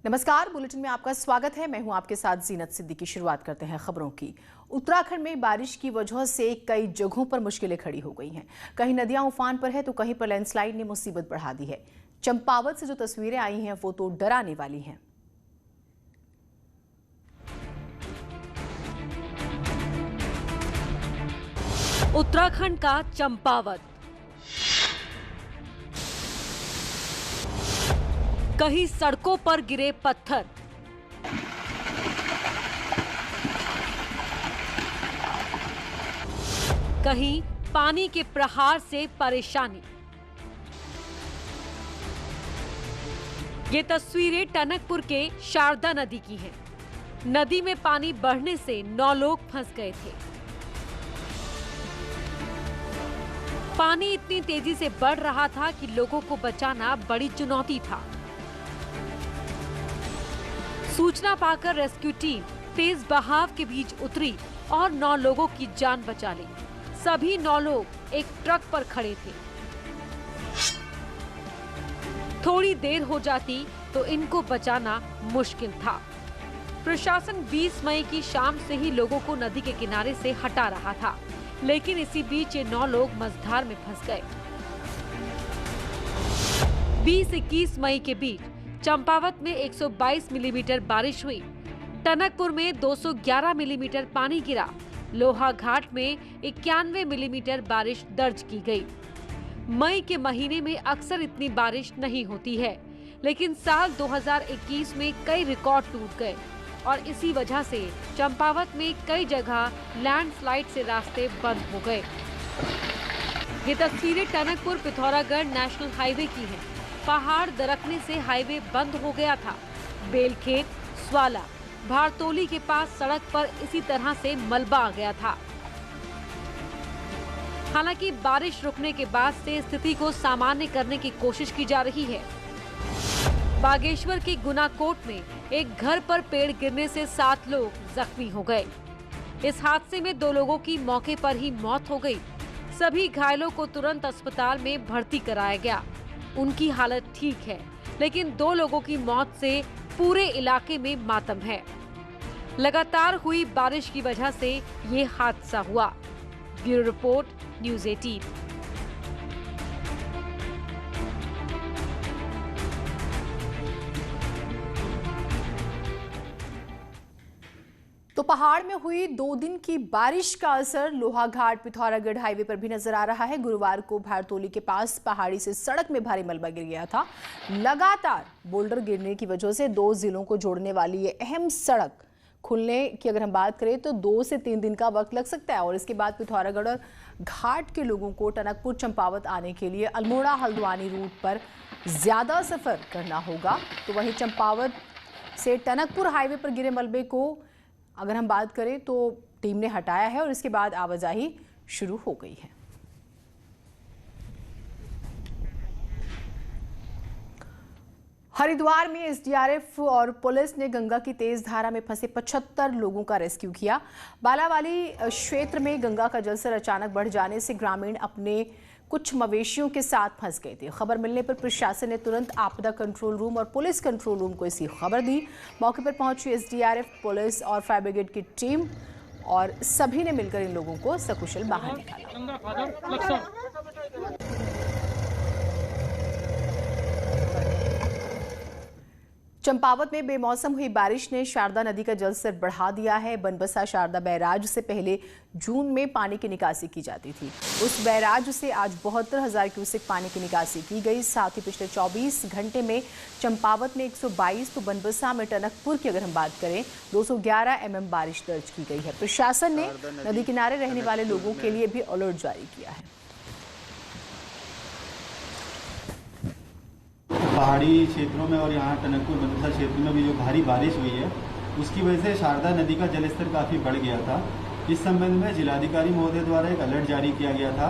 नमस्कार, बुलेटिन में आपका स्वागत है। मैं हूं आपके साथ जीनत सिद्दीकी। शुरुआत करते हैं खबरों की। उत्तराखंड में बारिश की वजह से कई जगहों पर मुश्किलें खड़ी हो गई हैं। कहीं नदियां उफान पर है तो कहीं पर लैंडस्लाइड ने मुसीबत बढ़ा दी है। चंपावत से जो तस्वीरें आई हैं वो तो डराने वाली हैं। उत्तराखंड का चंपावत, कहीं सड़कों पर गिरे पत्थर, कहीं पानी के प्रहार से परेशानी। ये तस्वीरें टनकपुर के शारदा नदी की हैं। नदी में पानी बढ़ने से 9 लोग फंस गए थे। पानी इतनी तेजी से बढ़ रहा था कि लोगों को बचाना बड़ी चुनौती था। सूचना पाकर रेस्क्यू टीम तेज बहाव के बीच उतरी और 9 लोगों की जान बचा ली। सभी 9 लोग एक ट्रक पर खड़े थे। थोड़ी देर हो जाती तो इनको बचाना मुश्किल था। प्रशासन 20 मई की शाम से ही लोगों को नदी के किनारे से हटा रहा था, लेकिन इसी बीच ये 9 लोग मझधार में फंस गए। 20-21 मई के बीच चंपावत में 122 मिलीमीटर बारिश हुई। टनकपुर में 211 मिलीमीटर पानी गिरा। लोहा घाट में 91 मिलीमीटर बारिश दर्ज की गई। मई के महीने में अक्सर इतनी बारिश नहीं होती है, लेकिन साल 2021 में कई रिकॉर्ड टूट गए और इसी वजह से चंपावत में कई जगह लैंडस्लाइड से रास्ते बंद हो गए। ये तस्वीरें टनकपुर पिथौरागढ़ नेशनल हाईवे की हैं। पहाड़ दरकने से हाईवे बंद हो गया था। बेलखेत, स्वाला, भारतोली के पास सड़क पर इसी तरह से मलबा आ गया था। हालांकि बारिश रुकने के बाद से स्थिति को सामान्य करने की कोशिश की जा रही है। बागेश्वर के गुनाकोट में एक घर पर पेड़ गिरने से 7 लोग जख्मी हो गए। इस हादसे में 2 लोगों की मौके पर ही मौत हो गई। सभी घायलों को तुरंत अस्पताल में भर्ती कराया गया। उनकी हालत ठीक है, लेकिन 2 लोगों की मौत से पूरे इलाके में मातम है। लगातार हुई बारिश की वजह से ये हादसा हुआ। Bureau report, news 18। तो पहाड़ में हुई 2 दिन की बारिश का असर लोहाघाट पिथौरागढ़ हाईवे पर भी नजर आ रहा है। गुरुवार को भारतोली के पास पहाड़ी से सड़क में भारी मलबा गिर गया था। लगातार बोल्डर गिरने की वजह से 2 जिलों को जोड़ने वाली ये अहम सड़क खुलने की अगर हम बात करें तो 2 से 3 दिन का वक्त लग सकता है और इसके बाद पिथौरागढ़ और घाट के लोगों को टनकपुर चंपावत आने के लिए अल्मोड़ा हल्द्वानी रूट पर ज्यादा सफर करना होगा। तो वहीं चंपावत से टनकपुर हाईवे पर गिरे मलबे को अगर हम बात करें तो टीम ने हटाया है और इसके बाद आवाजाही शुरू हो गई है। हरिद्वार में एसडीआरएफ और पुलिस ने गंगा की तेज धारा में फंसे 75 लोगों का रेस्क्यू किया। बालावाली क्षेत्र में गंगा का जलस्तर अचानक बढ़ जाने से ग्रामीण अपने कुछ मवेशियों के साथ फंस गए थे। खबर मिलने पर प्रशासन ने तुरंत आपदा कंट्रोल रूम और पुलिस कंट्रोल रूम को इसकी खबर दी। मौके पर पहुंची एसडीआरएफ, पुलिस और फायर ब्रिगेड की टीम और सभी ने मिलकर इन लोगों को सकुशल बाहर निकाला। चंपावत में बेमौसम हुई बारिश ने शारदा नदी का जलस्तर बढ़ा दिया है। बनबसा शारदा बैराज से पहले जून में पानी की निकासी की जाती थी। उस बैराज से आज 72,000 क्यूसेक पानी की निकासी की गई। साथ ही पिछले 24 घंटे में चंपावत में 122 तो बनबसा में टनकपुर की अगर हम बात करें 211 mm बारिश दर्ज की गई है। प्रशासन ने नदी किनारे रहने वाले लोगों के लिए भी अलर्ट जारी किया है। पहाड़ी क्षेत्रों में और यहाँ टनकपुर बनबसा क्षेत्र में भी जो भारी बारिश हुई है उसकी वजह से शारदा नदी का जलस्तर काफ़ी बढ़ गया था। इस संबंध में जिलाधिकारी महोदय द्वारा एक अलर्ट जारी किया गया था।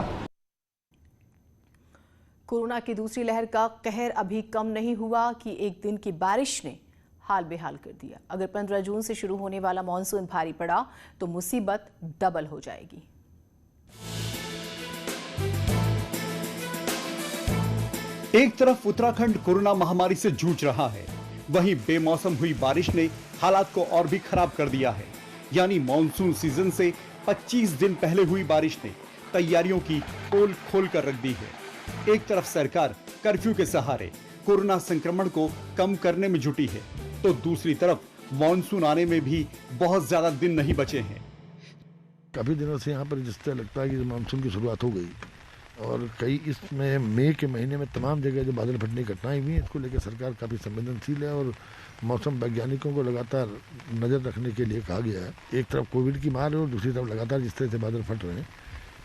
कोरोना की दूसरी लहर का कहर अभी कम नहीं हुआ कि एक दिन की बारिश ने हाल बेहाल कर दिया। अगर 15 जून से शुरू होने वाला मानसून भारी पड़ा तो मुसीबत डबल हो जाएगी। एक तरफ उत्तराखंड कोरोना महामारी से जूझ रहा है, वहीं बेमौसम हुई बारिश ने हालात को और भी खराब कर दिया है। यानी मॉनसून सीजन से 25 दिन पहले हुई बारिश ने तैयारियों की पोल खोल कर रख दी है। एक तरफ सरकार कर्फ्यू के सहारे कोरोना संक्रमण को कम करने में जुटी है, तो दूसरी तरफ मॉनसून आने में भी बहुत ज्यादा दिन नहीं बचे हैं। काफ़ी दिनों से यहाँ पर जिस तरह लगता है कि मानसून की शुरुआत हो गई और कई इसमें मई के महीने में तमाम जगह जो बादल फटने की घटनाएं हुई हैं, इसको लेकर सरकार काफ़ी संवेदनशील है और मौसम वैज्ञानिकों को लगातार नज़र रखने के लिए कहा गया है। एक तरफ कोविड की मार है और दूसरी तरफ लगातार जिस तरह से बादल फट रहे हैं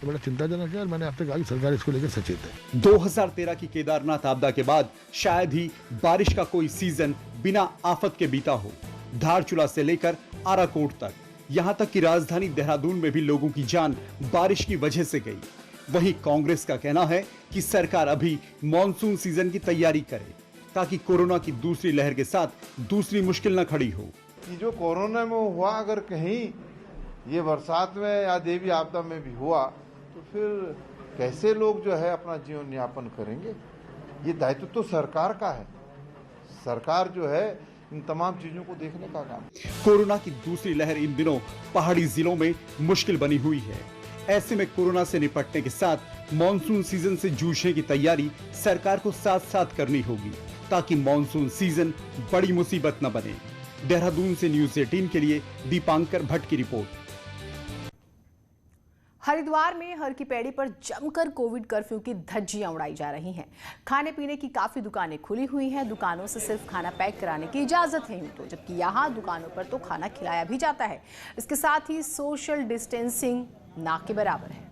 तो बड़ा चिंताजनक है और मैंने आपसे कहा कि सरकार इसको लेकर सचेत है। 2013 की केदारनाथ आपदा के बाद शायद ही बारिश का कोई सीजन बिना आफत के बीता हो। धारचूला से लेकर आराकोट तक, यहाँ तक कि राजधानी देहरादून में भी लोगों की जान बारिश की वजह से गई। वहीं कांग्रेस का कहना है कि सरकार अभी मॉनसून सीजन की तैयारी करे ताकि कोरोना की दूसरी लहर के साथ दूसरी मुश्किल न खड़ी हो। कि जो कोरोना में हुआ अगर कहीं ये बरसात में या देवी आपदा में भी हुआ तो फिर कैसे लोग जो है अपना जीवन यापन करेंगे? ये दायित्व तो सरकार का है। सरकार जो है इन तमाम चीजों को देखने का काम। कोरोना की दूसरी लहर इन दिनों पहाड़ी जिलों में मुश्किल बनी हुई है। ऐसे में कोरोना से निपटने के साथ मॉनसून सीजन से जूझने की तैयारी सरकार को साथ साथ करनी होगी ताकि मॉनसून सीजन बड़ी मुसीबत न बने। देहरादून से न्यूज़ 18 के लिए दीपांकर भट्ट की रिपोर्ट। हरिद्वार में हर की पैड़ी पर जमकर कोविड कर्फ्यू की धज्जियां उड़ाई जा रही हैं। खाने पीने की काफी दुकानें खुली हुई हैं। दुकानों से सिर्फ खाना पैक कराने की इजाजत है तो, जबकि यहाँ दुकानों पर तो खाना खिलाया भी जाता है। इसके साथ ही सोशल डिस्टेंसिंग ना के बराबर है।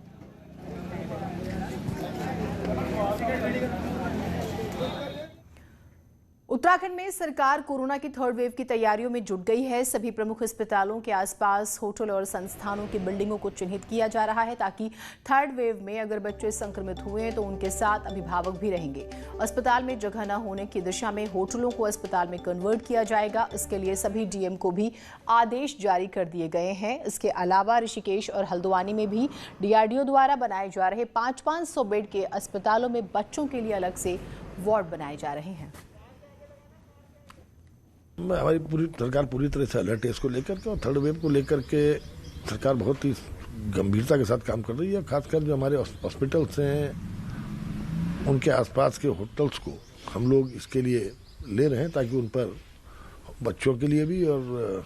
उत्तराखंड में सरकार कोरोना की थर्ड वेव की तैयारियों में जुट गई है। सभी प्रमुख अस्पतालों के आसपास होटल और संस्थानों की बिल्डिंगों को चिन्हित किया जा रहा है ताकि थर्ड वेव में अगर बच्चे संक्रमित हुए तो उनके साथ अभिभावक भी रहेंगे। अस्पताल में जगह न होने की दिशा में होटलों को अस्पताल में कन्वर्ट किया जाएगा। इसके लिए सभी डीएम को भी आदेश जारी कर दिए गए हैं। इसके अलावा ऋषिकेश और हल्द्वानी में भी डीआरडीओ द्वारा बनाए जा रहे 500-500 बेड के अस्पतालों में बच्चों के लिए अलग से वार्ड बनाए जा रहे हैं। हमारी सरकार पूरी तरह से अलर्ट है इसको लेकर के और थर्ड वेव को लेकर के सरकार बहुत ही गंभीरता के साथ काम कर रही है। खासकर जो हमारे हॉस्पिटल्स हैं उनके आसपास के होटल्स को हम लोग इसके लिए ले रहे हैं ताकि उन पर बच्चों के लिए भी और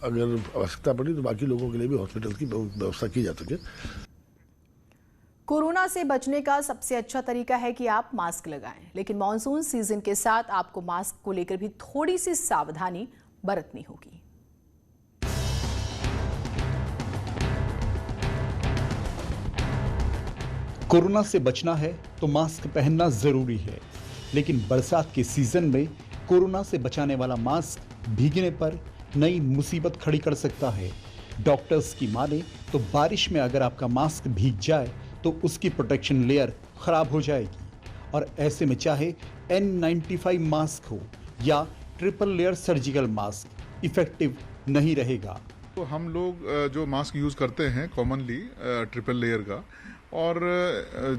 अगर आवश्यकता पड़ी तो बाकी लोगों के लिए भी हॉस्पिटल की व्यवस्था की जा सके। कोरोना से बचने का सबसे अच्छा तरीका है कि आप मास्क लगाएं, लेकिन मॉनसून सीजन के साथ आपको मास्क को लेकर भी थोड़ी सी सावधानी बरतनी होगी। कोरोना से बचना है तो मास्क पहनना जरूरी है, लेकिन बरसात के सीजन में कोरोना से बचाने वाला मास्क भीगने पर नई मुसीबत खड़ी कर सकता है। डॉक्टर्स की माने तो बारिश में अगर आपका मास्क भीग जाए तो उसकी प्रोटेक्शन लेयर खराब हो जाएगी और ऐसे में चाहे N95 मास्क हो या triple layer surgical mask effective नहीं रहेगा। तो हम लोग जो मास्क यूज़ करते हैं कॉमनली ट्रिपल लेयर का, और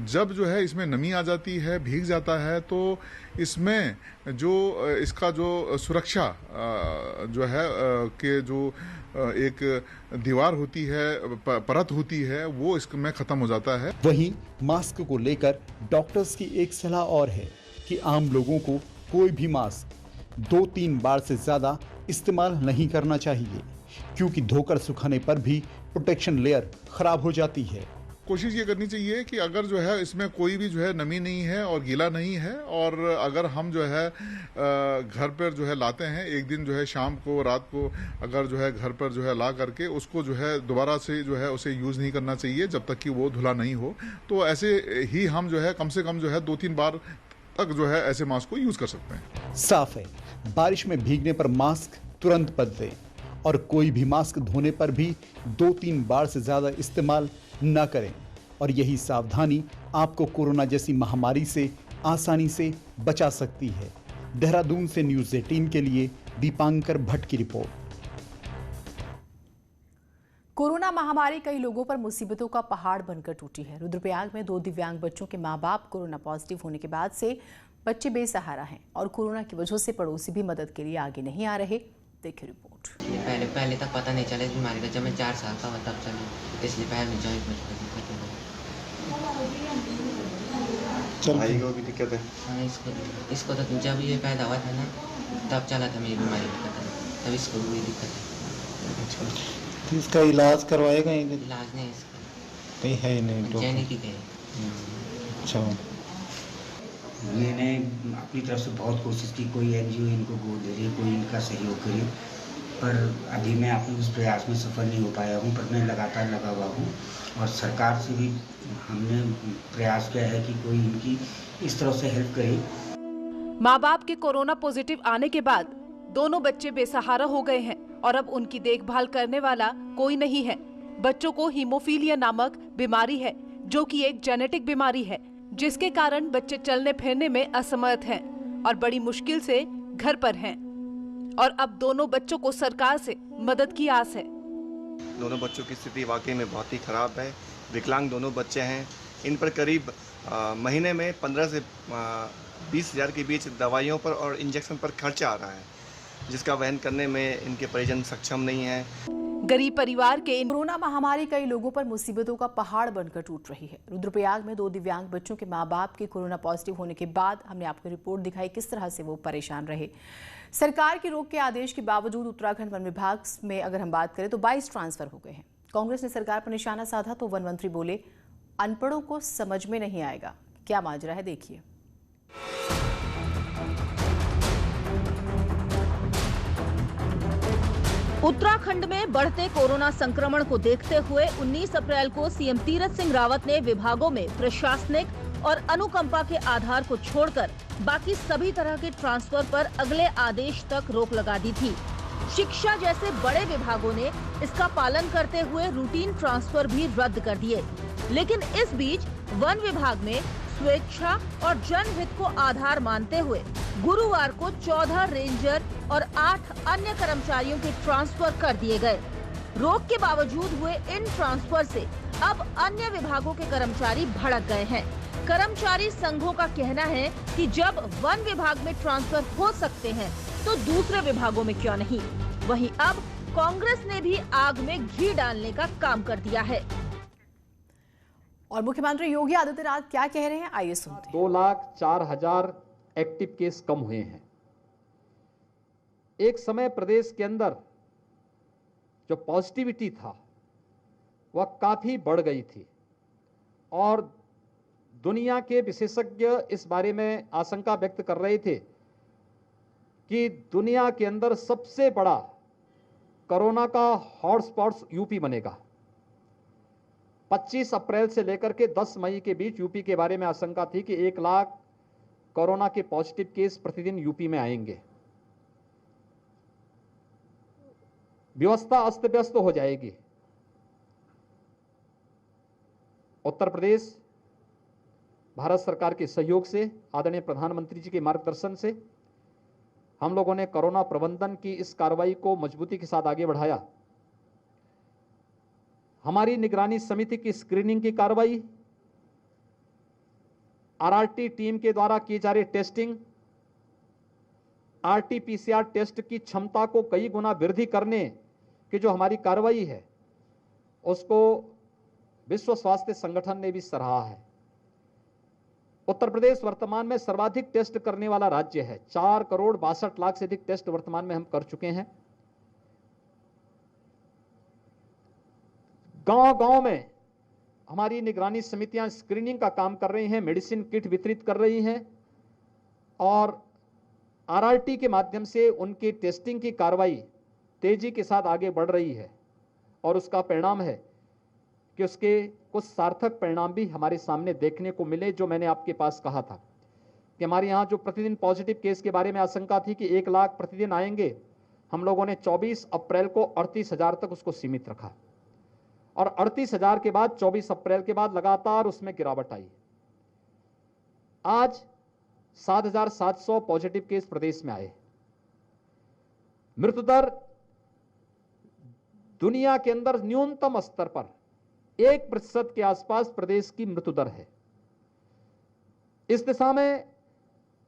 जब जो है इसमें नमी आ जाती है, भीग जाता है, तो इसमें जो इसका जो सुरक्षा जो है कि जो एक दीवार होती है, परत होती है, वो इसमें ख़त्म हो जाता है। वहीं मास्क को लेकर डॉक्टर्स की एक सलाह और है कि आम लोगों को कोई भी मास्क 2-3 बार से ज़्यादा इस्तेमाल नहीं करना चाहिए, क्योंकि धोकर सुखाने पर भी प्रोटेक्शन लेयर खराब हो जाती है। कोशिश ये करनी चाहिए कि अगर जो है इसमें कोई भी जो है नमी नहीं है और गीला नहीं है, और अगर हम जो है घर पर जो है लाते हैं, एक दिन जो है शाम को, रात को अगर जो है घर पर जो है ला करके उसको जो है दोबारा से जो है उसे यूज़ नहीं करना चाहिए जब तक कि वो धुला नहीं हो। तो ऐसे ही हम जो है कम से कम जो है 2-3 बार तक जो है ऐसे मास्क को यूज़ कर सकते हैं। साफ है, बारिश में भीगने पर मास्क तुरंत बदलें और कोई भी मास्क धोने पर भी 2-3 बार से ज़्यादा इस्तेमाल न करें, और यही सावधानी आपको कोरोना जैसी महामारी से आसानी से बचा सकती है। देहरादून से न्यूज़ 18 के लिए दीपांकर भट्ट की रिपोर्ट। कोरोना महामारी कई लोगों पर मुसीबतों का पहाड़ बनकर टूटी है। रुद्रप्रयाग में 2 दिव्यांग बच्चों के मां-बाप कोरोना पॉजिटिव होने के बाद से बच्चे बेसहारा हैं और कोरोना की वजह से पड़ोसी भी मदद के लिए आगे नहीं आ रहे। देखिए रिपोर्ट। पहले तक पता नहीं चला इस बीमारी का, जब मैं 4 साल का हुआ तब चली, इसलिए पैर में जॉइंट में दिक्कत हो गई। भाई को भी दिक्कत है? हाँ, इसको तो जब ये पैदा हुआ था ना तब चला था मेरी बीमारी का पता, तब इसको भी दिक्कत है। तो इसका इलाज करवाएगा? इलाज नहीं इसका कहीं है ही नहीं, जेनेटिक है। अच्छा, मैंने अपनी तरफ से बहुत कोशिश की, कोई एनजीओ इनको गोद दे रही, कोई इनका सहयोग करे, पर अभी मैं अपने उस प्रयास में सफल नहीं हो पाया हूं। पर मैं लगातार लगा हुआ हूं और सरकार से भी हमने प्रयास किया है कि कोई इनकी इस तरह से हेल्प करे। माँ बाप के कोरोना पॉजिटिव आने के बाद दोनों बच्चे बेसहारा हो गए हैं और अब उनकी देखभाल करने वाला कोई नहीं है। बच्चों को हीमोफीलिया नामक बीमारी है, जो कि एक जेनेटिक बीमारी है, जिसके कारण बच्चे चलने फिरने में असमर्थ हैं और बड़ी मुश्किल से घर पर हैं। और अब दोनों बच्चों को सरकार से मदद की आस है। दोनों बच्चों की स्थिति वाकई में बहुत ही खराब है। विकलांग दोनों बच्चे हैं। इन पर करीब महीने में 15 से 20 हज़ार के बीच दवाइयों पर और इंजेक्शन पर खर्चा आ रहा है, जिसका वहन करने में इनके परिजन सक्षम नहीं हैं। गरीब परिवार के कोरोना महामारी कई लोगों पर मुसीबतों का पहाड़ बनकर टूट रही है। रुद्रप्रयाग में 2 दिव्यांग बच्चों के मां बाप के कोरोना पॉजिटिव होने के बाद हमने आपको रिपोर्ट दिखाई किस तरह से वो परेशान रहे। सरकार के रोक के आदेश के बावजूद उत्तराखंड वन विभाग में अगर हम बात करें तो 22 ट्रांसफर हो गए हैं। कांग्रेस ने सरकार पर निशाना साधा तो वन मंत्री बोले, अनपढ़ों को समझ में नहीं आएगा। क्या माजरा है देखिए। उत्तराखंड में बढ़ते कोरोना संक्रमण को देखते हुए 19 अप्रैल को सीएम तीरथ सिंह रावत ने विभागों में प्रशासनिक और अनुकंपा के आधार को छोड़कर बाकी सभी तरह के ट्रांसफर पर अगले आदेश तक रोक लगा दी थी। शिक्षा जैसे बड़े विभागों ने इसका पालन करते हुए रूटीन ट्रांसफर भी रद्द कर दिए। लेकिन इस बीच वन विभाग में स्वेच्छा और जनहित को आधार मानते हुए गुरुवार को 14 रेंजर और 8 अन्य कर्मचारियों के ट्रांसफर कर दिए गए। रोक के बावजूद हुए इन ट्रांसफर से अब अन्य विभागों के कर्मचारी भड़क गए हैं। कर्मचारी संघों का कहना है कि जब वन विभाग में ट्रांसफर हो सकते हैं तो दूसरे विभागों में क्यों नहीं। वहीं अब कांग्रेस ने भी आग में घी डालने का काम कर दिया है। और मुख्यमंत्री योगी आदित्यनाथ क्या कह रहे हैं, आइए सुनते हैं। 2,04,000 एक्टिव केस कम हुए हैं। एक समय प्रदेश के अंदर जो पॉजिटिविटी था वह काफी बढ़ गई थी और दुनिया के विशेषज्ञ इस बारे में आशंका व्यक्त कर रहे थे कि दुनिया के अंदर सबसे बड़ा कोरोना का हॉटस्पॉट यूपी बनेगा। 25 अप्रैल से लेकर के 10 मई के बीच यूपी के बारे में आशंका थी कि 1 लाख कोरोना के पॉजिटिव केस प्रतिदिन यूपी में आएंगे। व्यवस्था अस्त व्यस्त हो जाएगी। उत्तर प्रदेश भारत सरकार के सहयोग से, आदरणीय प्रधानमंत्री जी के मार्गदर्शन से हम लोगों ने कोरोना प्रबंधन की इस कार्रवाई को मजबूती के साथ आगे बढ़ाया। हमारी निगरानी समिति की स्क्रीनिंग की कार्रवाई, आरआरटी टीम के द्वारा की जा रही टेस्टिंग, आरटी-पीसीआर टेस्ट की क्षमता को कई गुना वृद्धि करने की जो हमारी कार्रवाई है उसको विश्व स्वास्थ्य संगठन ने भी सराहा है। उत्तर प्रदेश वर्तमान में सर्वाधिक टेस्ट करने वाला राज्य है। 4,62,00,000 से अधिक टेस्ट वर्तमान में हम कर चुके हैं। गांव-गांव में हमारी निगरानी समितियां स्क्रीनिंग का काम कर रही हैं, मेडिसिन किट वितरित कर रही हैं और आरआरटी के माध्यम से उनकी टेस्टिंग की कार्रवाई तेजी के साथ आगे बढ़ रही है और उसका परिणाम है कि उसके कुछ सार्थक परिणाम भी हमारे सामने देखने को मिले। जो मैंने आपके पास कहा था कि हमारे यहाँ जो प्रतिदिन पॉजिटिव केस के बारे में आशंका थी कि 1 लाख प्रतिदिन आएंगे, हम लोगों ने 24 अप्रैल को 38,000 तक उसको सीमित रखा और 38,000 के बाद 24 अप्रैल के बाद लगातार उसमें गिरावट आई। आज 7,700 पॉजिटिव केस प्रदेश में आए। मृत्यु दर दुनिया के अंदर न्यूनतम स्तर पर 1% के आसपास प्रदेश की मृत्यु दर है। इस दिशा में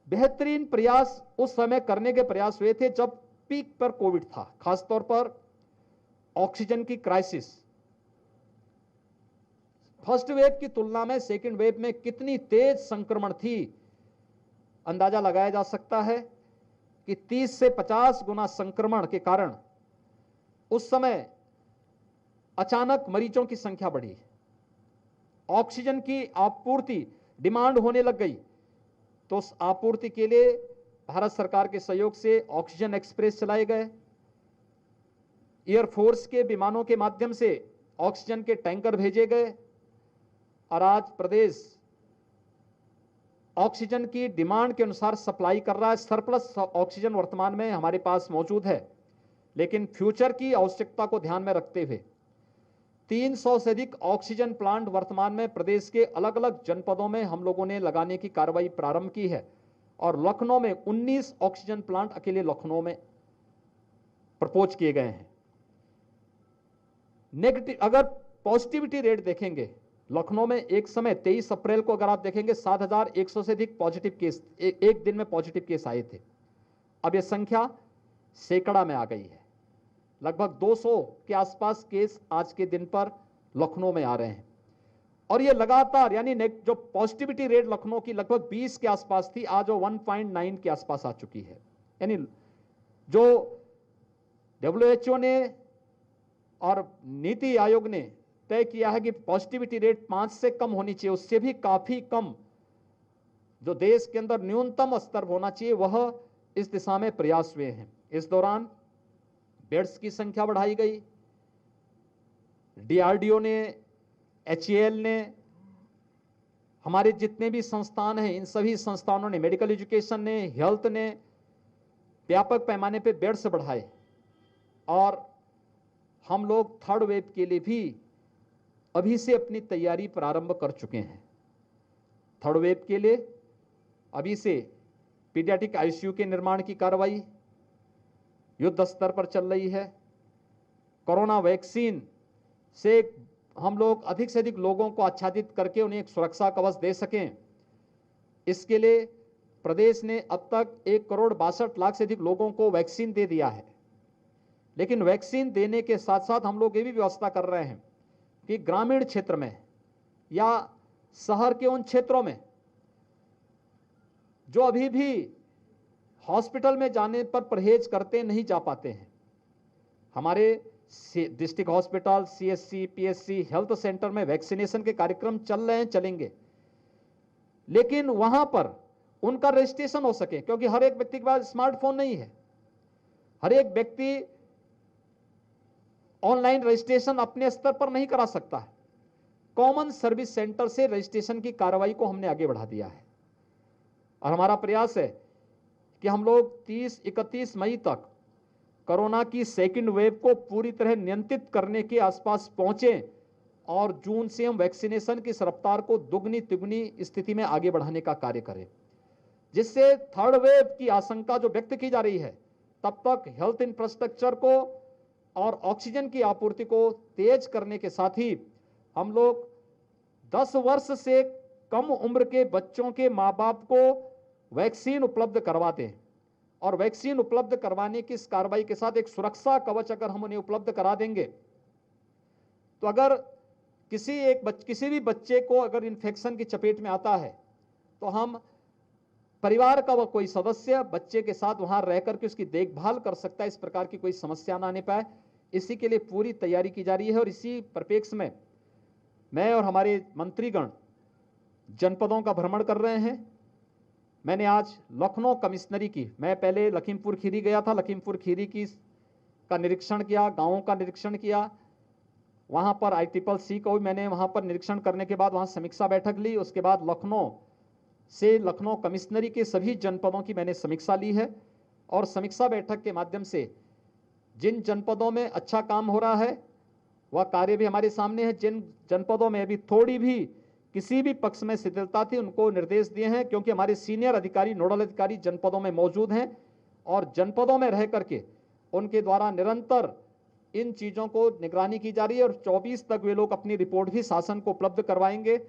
बेहतरीन प्रयास उस समय करने के प्रयास हुए थे जब पीक पर कोविड था, खासतौर पर ऑक्सीजन की क्राइसिस। फर्स्ट वेव की तुलना में सेकेंड वेव में कितनी तेज संक्रमण थी, अंदाजा लगाया जा सकता है कि 30 से 50 गुना संक्रमण के कारण उस समय अचानक मरीजों की संख्या बढ़ी, ऑक्सीजन की आपूर्ति डिमांड होने लग गई। तो उस आपूर्ति के लिए भारत सरकार के सहयोग से ऑक्सीजन एक्सप्रेस चलाए गए, एयरफोर्स के विमानों के माध्यम से ऑक्सीजन के टैंकर भेजे गए और आज प्रदेश ऑक्सीजन की डिमांड के अनुसार सप्लाई कर रहा है। सरप्लस ऑक्सीजन वर्तमान में हमारे पास मौजूद है, लेकिन फ्यूचर की आवश्यकता को ध्यान में रखते हुए 300 से अधिक ऑक्सीजन प्लांट वर्तमान में प्रदेश के अलग अलग जनपदों में हम लोगों ने लगाने की कार्रवाई प्रारंभ की है और लखनऊ में 19 ऑक्सीजन प्लांट अकेले लखनऊ में प्रपोज किए गए हैं। नेगेटिव अगर पॉजिटिविटी रेट देखेंगे, लखनऊ में एक समय 23 अप्रैल को अगर आप देखेंगे 7,100 से अधिक पॉजिटिव केस एक दिन में पॉजिटिव केस आए थे। अब यह संख्या सैकड़ा में आ गई है, लगभग 200 के आसपास केस आज के दिन पर लखनऊ में आ रहे हैं और ये लगातार, यानी जो पॉजिटिविटी रेट लखनऊ की लगभग 20 के आसपास थी, आज वो 1.9 के आसपास आ चुकी है। यानी जो WHO ने और नीति आयोग ने तय किया है कि पॉजिटिविटी रेट 5 से कम होनी चाहिए, उससे भी काफी कम जो देश के अंदर न्यूनतम स्तर होना चाहिए, वह इस दिशा में प्रयास हुए हैं। इस दौरान बेड्स की संख्या बढ़ाई गई, DRDO ने, HAL ने, हमारे जितने भी संस्थान हैं इन सभी संस्थानों ने, मेडिकल एजुकेशन ने, हेल्थ ने व्यापक पैमाने पे बेड्स बढ़ाए और हम लोग थर्ड वेव के लिए भी अभी से अपनी तैयारी प्रारंभ कर चुके हैं। थर्ड वेव के लिए अभी से पीडियाट्रिक ICU के निर्माण की कार्रवाई युद्ध स्तर पर चल रही है। कोरोना वैक्सीन से हम लोग अधिक से अधिक लोगों को आच्छादित करके उन्हें एक सुरक्षा कवच दे सकें, इसके लिए प्रदेश ने अब तक 1,62,00,000 से अधिक लोगों को वैक्सीन दे दिया है। लेकिन वैक्सीन देने के साथ साथ हम लोग ये भी व्यवस्था कर रहे हैं कि ग्रामीण क्षेत्र में या शहर के उन क्षेत्रों में जो अभी भी हॉस्पिटल में जाने पर परहेज करते नहीं जा पाते हैं, हमारे district hospital, CSC, PSC, health centre में वैक्सीनेशन के कार्यक्रम चल रहे हैं, चलेंगे, लेकिन वहां पर उनका रजिस्ट्रेशन हो सके, क्योंकि हर एक व्यक्ति के पास स्मार्टफोन नहीं है। हर एक व्यक्ति ऑनलाइन रजिस्ट्रेशन अपने स्तर पर नहीं करा सकता है। कॉमन सर्विस सेंटर से रजिस्ट्रेशन की कार्रवाई को हमने आगे बढ़ा दिया है और हमारा प्रयास है कि हम लोग 30-31 मई तक कोरोना की सेकेंड वेव को पूरी तरह नियंत्रित करने के आसपास पहुंचे और जून से हम वैक्सीनेशन की रफ्तार को दुगनी तिगुनी स्थिति में आगे बढ़ाने का कार्य करें, जिससे थर्ड वेव की आशंका जो व्यक्त की जा रही है तब तक हेल्थ इंफ्रास्ट्रक्चर को और ऑक्सीजन की आपूर्ति को तेज करने के साथ ही हम लोग 10 वर्ष से कम उम्र के बच्चों के माँ बाप को वैक्सीन उपलब्ध करवाते हैं और वैक्सीन उपलब्ध करवाने की इस कार्रवाई के साथ एक सुरक्षा कवच अगर हम उन्हें उपलब्ध करा देंगे तो अगर किसी भी बच्चे को अगर इन्फेक्शन की चपेट में आता है तो हम परिवार का वह कोई सदस्य बच्चे के साथ वहां रह करके उसकी देखभाल कर सकता है, इस प्रकार की कोई समस्या ना आने पाए, इसी के लिए पूरी तैयारी की जा रही है। और इसी परिप्रेक्ष्य में मैं और हमारे मंत्रीगण जनपदों का भ्रमण कर रहे हैं। मैंने आज लखनऊ कमिश्नरी की, मैं पहले लखीमपुर खीरी गया था, लखीमपुर खीरी की का निरीक्षण किया, गाँवों का निरीक्षण किया, वहाँ पर ICCC को भी मैंने वहाँ पर निरीक्षण करने के बाद वहाँ समीक्षा बैठक ली। उसके बाद लखनऊ से लखनऊ कमिश्नरी के सभी जनपदों की मैंने समीक्षा ली है और समीक्षा बैठक के माध्यम से जिन जनपदों में अच्छा काम हो रहा है वह कार्य भी हमारे सामने है, जिन जनपदों में अभी थोड़ी भी किसी भी पक्ष में शिथिलता थी उनको निर्देश दिए हैं, क्योंकि हमारे सीनियर अधिकारी, नोडल अधिकारी जनपदों में मौजूद हैं और जनपदों में रह करके उनके द्वारा निरंतर इन चीज़ों को निगरानी की जा रही है और 24 तक वे लोग अपनी रिपोर्ट भी शासन को उपलब्ध करवाएंगे।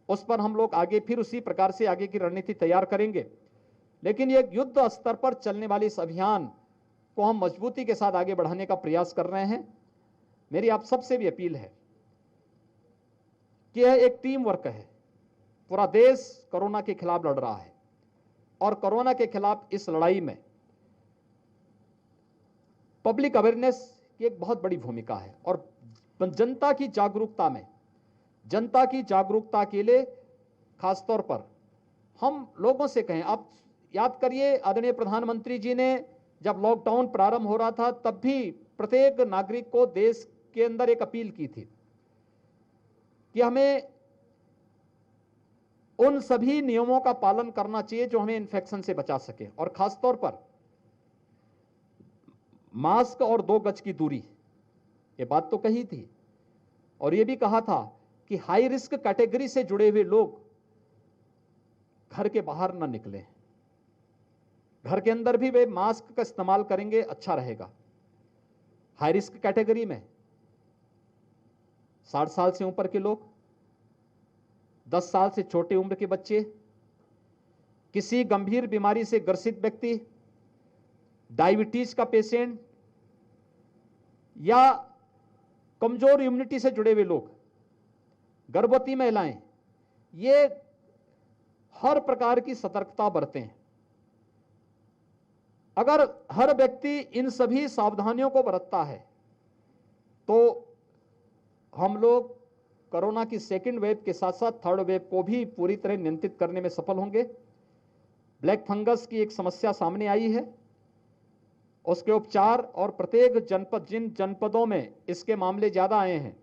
उस पर हम लोग आगे फिर उसी प्रकार से आगे की रणनीति तैयार करेंगे। लेकिन ये युद्ध स्तर पर चलने वाले इस अभियान को हम मजबूती के साथ आगे बढ़ाने का प्रयास कर रहे हैं। मेरी आप सबसे भी अपील है कि यह एक टीम वर्क है। पूरा देश कोरोना के खिलाफ लड़ रहा है और कोरोना के खिलाफ इस लड़ाई में पब्लिक अवेयरनेस की एक बहुत बड़ी भूमिका है और जनता की जागरूकता में, जनता की जागरूकता के लिए खासतौर पर हम लोगों से कहें। आप याद करिए, आदरणीय प्रधानमंत्री जी ने जब लॉकडाउन प्रारंभ हो रहा था तब भी प्रत्येक नागरिक को देश के अंदर एक अपील की थी कि हमें उन सभी नियमों का पालन करना चाहिए जो हमें इन्फेक्शन से बचा सके, और खासतौर पर मास्क और 2 गज की दूरी, ये बात तो कही थी। और ये भी कहा था कि हाई रिस्क कैटेगरी से जुड़े हुए लोग घर के बाहर न निकलें, घर के अंदर भी वे मास्क का इस्तेमाल करेंगे अच्छा रहेगा। हाई रिस्क कैटेगरी में 60 साल से ऊपर के लोग, 10 साल से छोटे उम्र के बच्चे, किसी गंभीर बीमारी से ग्रसित व्यक्ति, डायबिटीज का पेशेंट या कमजोर इम्यूनिटी से जुड़े हुए लोग, गर्भवती महिलाएं, ये हर प्रकार की सतर्कता बरतें। अगर हर व्यक्ति इन सभी सावधानियों को बरतता है तो हम लोग कोरोना की सेकेंड वेव के साथ साथ थर्ड वेव को भी पूरी तरह नियंत्रित करने में सफल होंगे। ब्लैक फंगस की एक समस्या सामने आई है, उसके उपचार और प्रत्येक जनपद, जिन जनपदों में इसके मामले ज़्यादा आए हैं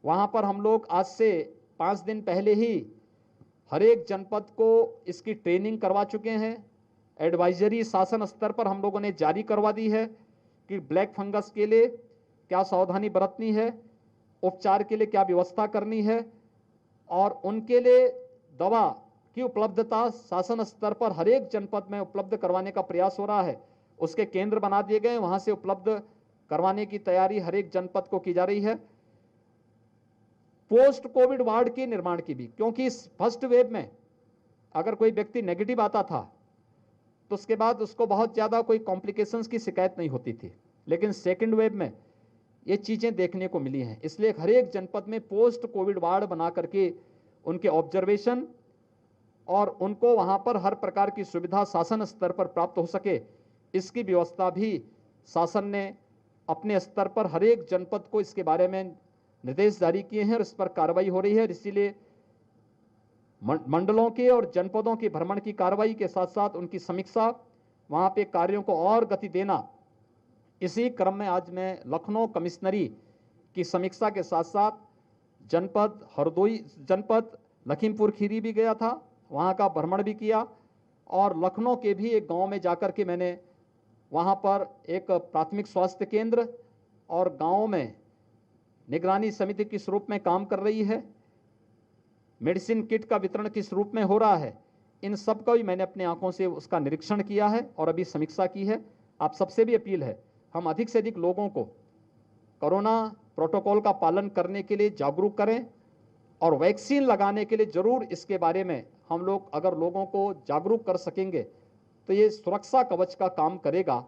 वहाँ पर हम लोग आज से 5 दिन पहले ही हर एक जनपद को इसकी ट्रेनिंग करवा चुके हैं। एडवाइजरी शासन स्तर पर हम लोगों ने जारी करवा दी है कि ब्लैक फंगस के लिए क्या सावधानी बरतनी है, उपचार के लिए क्या व्यवस्था करनी है, और उनके लिए दवा की उपलब्धता शासन स्तर पर हर एक जनपद में उपलब्ध करवाने का प्रयास हो रहा है। उसके केंद्र बना दिए गए, वहां से उपलब्ध करवाने की तैयारी हर एक जनपद को की जा रही है। पोस्ट कोविड वार्ड के निर्माण की भी, क्योंकि इस फर्स्ट वेव में अगर कोई व्यक्ति नेगेटिव आता था तो उसके बाद उसको बहुत ज़्यादा कोई कॉम्प्लिकेशंस की शिकायत नहीं होती थी, लेकिन सेकेंड वेव में ये चीज़ें देखने को मिली हैं। इसलिए हर एक जनपद में पोस्ट कोविड वार्ड बना करके उनके ऑब्जर्वेशन और उनको वहाँ पर हर प्रकार की सुविधा शासन स्तर पर प्राप्त हो सके, इसकी व्यवस्था भी शासन ने अपने स्तर पर हर एक जनपद को इसके बारे में निर्देश जारी किए हैं और इस पर कार्रवाई हो रही है। इसीलिए मंडलों के और जनपदों के भ्रमण की कार्रवाई के साथ साथ उनकी समीक्षा, वहाँ पे कार्यों को और गति देना, इसी क्रम में आज मैं लखनऊ कमिश्नरी की समीक्षा के साथ साथ जनपद हरदोई, जनपद लखीमपुर खीरी भी गया था, वहाँ का भ्रमण भी किया, और लखनऊ के भी एक गांव में जाकर के मैंने वहाँ पर एक प्राथमिक स्वास्थ्य केंद्र और गाँव में निगरानी समिति किस रूप में काम कर रही है, मेडिसिन किट का वितरण किस रूप में हो रहा है, इन सब का भी मैंने अपने आंखों से उसका निरीक्षण किया है और अभी समीक्षा की है। आप सबसे भी अपील है, हम अधिक से अधिक लोगों को कोरोना प्रोटोकॉल का पालन करने के लिए जागरूक करें और वैक्सीन लगाने के लिए जरूर इसके बारे में हम लोग अगर लोगों को जागरूक कर सकेंगे तो ये सुरक्षा कवच का काम करेगा।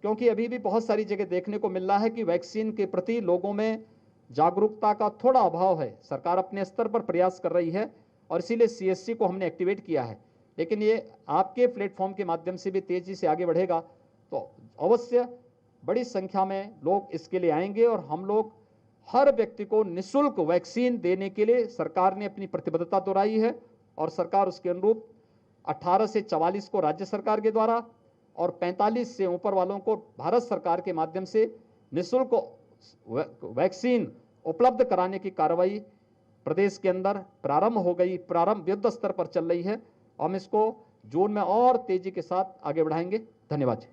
क्योंकि अभी भी बहुत सारी जगह देखने को मिल रहा है कि वैक्सीन के प्रति लोगों में जागरूकता का थोड़ा अभाव है। सरकार अपने स्तर पर प्रयास कर रही है और इसीलिए CSC को हमने एक्टिवेट किया है, लेकिन ये आपके प्लेटफॉर्म के माध्यम से भी तेजी से आगे बढ़ेगा तो अवश्य बड़ी संख्या में लोग इसके लिए आएंगे और हम लोग हर व्यक्ति को निःशुल्क वैक्सीन देने के लिए सरकार ने अपनी प्रतिबद्धता दोहराई है और सरकार उसके अनुरूप 18 से 44 को राज्य सरकार के द्वारा और 45 से ऊपर वालों को भारत सरकार के माध्यम से निःशुल्क वैक्सीन उपलब्ध कराने की कार्रवाई प्रदेश के अंदर प्रारंभ हो गई, प्रारंभ युद्ध स्तर पर चल रही है। हम इसको जून में और तेजी के साथ आगे बढ़ाएंगे। धन्यवाद।